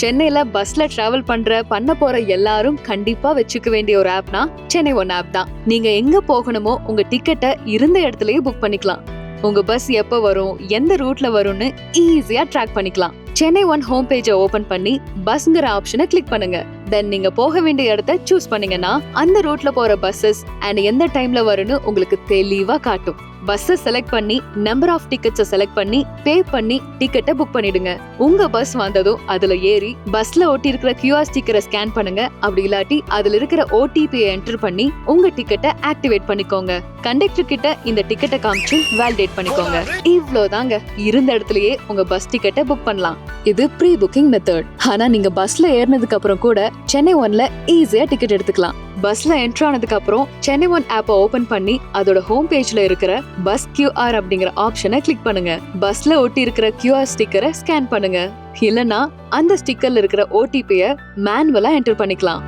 சென்னையில பஸ்ல டிராவல் பண்ண போற எல்லாரும் கண்டிப்பா வச்சுக்க வேண்டிய ஒரு ஆப்னா சென்னை ஒன் ஆப் தான். நீங்க எங்க போகணுமோ உங்க டிக்கெட்டை இருந்த இடத்துலயே புக் பண்ணிக்கலாம். உங்க பஸ் எப்ப வரும், எந்த ரூட்ல வரும்னு ஈஸியா ட்ராக் பண்ணிக்கலாம். சென்னை ஒன் ஹோம் பேஜை ஓபன் பண்ணி பஸ்ங்கிற ஆப்ஷனை கிளிக் பண்ணுங்க. தென் நீங்க போக வேண்டிய இடத்தை சூஸ் பண்ணீங்கன்னா அந்த ரூட்ல போற பஸ்ஸஸ் அண்ட் எந்த டைம்ல வரும்னு உங்களுக்கு தெளிவா காட்டும். பஸ்ஸை செலக்ட் பண்ணி நம்பர் ஆஃப் டிக்கெட்ஸை செலக்ட் பண்ணி பே பண்ணி டிக்கெட்டை புக் பண்ணிடுங்க. உங்க பஸ் வந்ததும் அதுல ஏறி பஸ்ல ஒட்டி இருக்கிற QR ஸ்டிக்கரை ஸ்கேன் பண்ணுங்க. அப்படி இல்லாட்டி அதுல இருக்கிற OTP-யை என்டர் பண்ணி உங்க டிக்கெட்டை ஆக்டிவேட் பண்ணிக்கோங்க. கண்டக்டர் கிட்ட இந்த டிக்கெட்டை காமிச்சு வேலிடேட் பண்ணிக்கோங்க. இவ்வளவுதாங்க, இருந்த இடத்துலயே உங்க பஸ் டிக்கெட்டை புக் பண்ணலாம். இது ப்ரீ புக்கிங் மெத்தட். ஆனா நீங்க பஸ்ல ஏறினதுக்கு அப்புறம் கூட சென்னை ஒன்ல ஈஸியா டிக்கெட் எடுத்துக்கலாம். பஸ்ல என்டர் ஆனதுக்கு அப்புறம் சென்னை ஒன் ஆப்பை ஓபன் பண்ணி அதோட ஹோம் பேஜ்ல இருக்கிற பஸ் QR அப்படிங்கிற ஆப்ஷனை கிளிக் பண்ணுங்க. பஸ்ல ஒட்டி இருக்கிற QR ஸ்டிக்கரை ஸ்கேன் பண்ணுங்க. இல்லனா அந்த ஸ்டிக்கர்ல இருக்கிற OTP-யை மேனுவலா என்டர் பண்ணிக்கலாம்.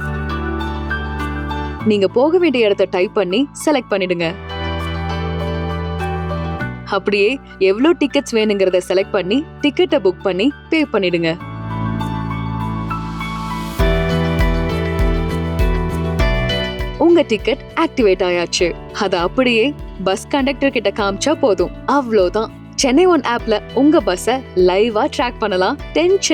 நீங்க போக வேண்டிய இடத்தை டைப் பண்ணி செலக்ட் பண்ணிடுங்க. அப்படியே எவ்வளவு டிக்கெட்ஸ் வேணுங்கிறத செலக்ட் பண்ணி டிக்கெட்டை புக் பண்ணி பே பண்ணிடுங்க. உங்க டிக்கெட் ஆக்டிவேட் ஆயாச்சு. அத அப்படியே பஸ் கண்டக்டர் கிட்ட காமிச்சா போதும். அவ்வளவுதான். சென்னை ஒன் ஆப்ல உங்க பஸ்ஸை லைவா ட்ராக் பண்ணலாம். டென்ஷன்